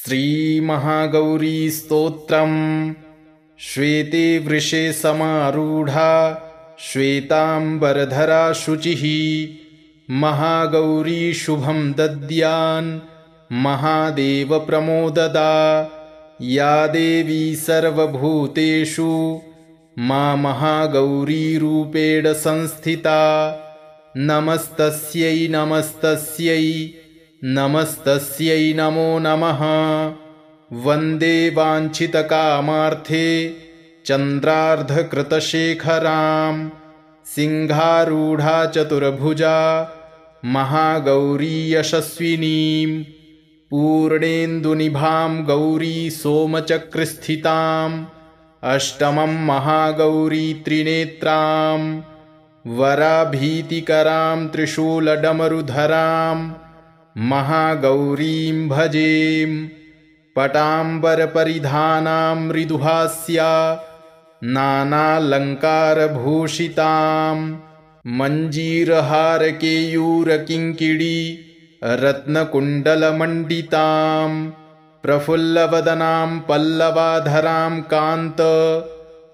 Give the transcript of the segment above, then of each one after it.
श्रीमहागौरीस्तोत्रम्। श्वेते वृषे समारूढा श्वेताम्बरधरा शुचिः, महागौरी शुभं दद्यान् महादेवप्रमोददा। या देवी सर्वभूतेषु मा महागौरीरूपेण संस्थिता। नमस्तस्यै नमस्तस्यै नमस्तस्यै नमो नमः। वन्दे वाञ्छितकामार्थे चन्द्रार्धकृतशेखरां, सिंहारूढा चतुर्भुजा महागौरी यशस्विनीं। पूर्णेन्दुनिभां गौरी सोमचक्रस्थिताम्, अष्टमं महागौरी त्रिनेत्रां। वराभीतिकरां त्रिशूलडमरुधरां महागौरीं भजेम। पटाम्बरपरिधानां मृदुहास्या नानालङ्कारभूषितां, मञ्जीरहारकेयूरकिङ्किणी रत्नकुण्डलमण्डितां। प्रफुल्लवदनां पल्लवाधरां कान्त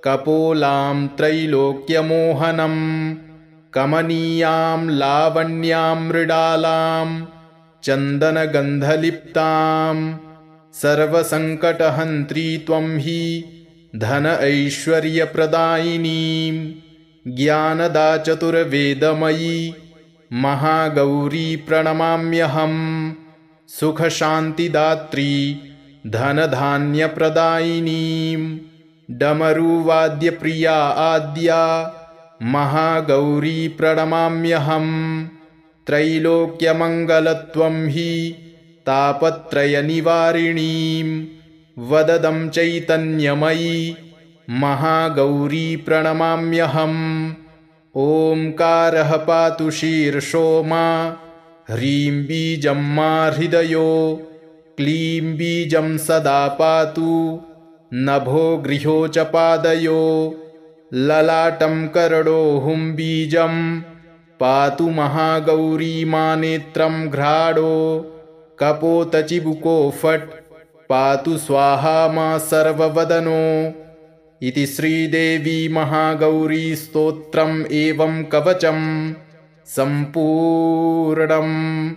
कपोलां त्रैलोक्यमोहनं। कमनीयां लावण्यां मृडालां चन्दनगन्धलिप्तां। सर्वसङ्कटहन्त्री त्वं हि धन ऐश्वर्यप्रदायिनीं। ज्ञानदा चतुर्वेदमयी महागौरी प्रणमाम्यहम्। सुखशान्तिदात्री धनधान्यप्रदायिनीं। डमरुवाद्यप्रिया आद्या महागौरी प्रणमाम्यहम्। त्रैलोक्यमङ्गलत्वं हि तापत्रयनिवारिणीं। वददं चैतन्यमयी महागौरी प्रणमाम्यहम्। ओंकारः पातु शीर्षो मा, ह्रीं बीजं मा हृदयो, क्लीं बीजं सदा पातु नभो गृहो च पादयो। ललाटं कर्णो हुं बीजं पातु महागौरी मा नेत्रं घ्राणो। कपोतचिबुको फट् पातु स्वाहा मा सर्ववदनो। इति श्रीदेवी महागौरी स्तोत्रम् एवं कवचं सम्पूर्णम्।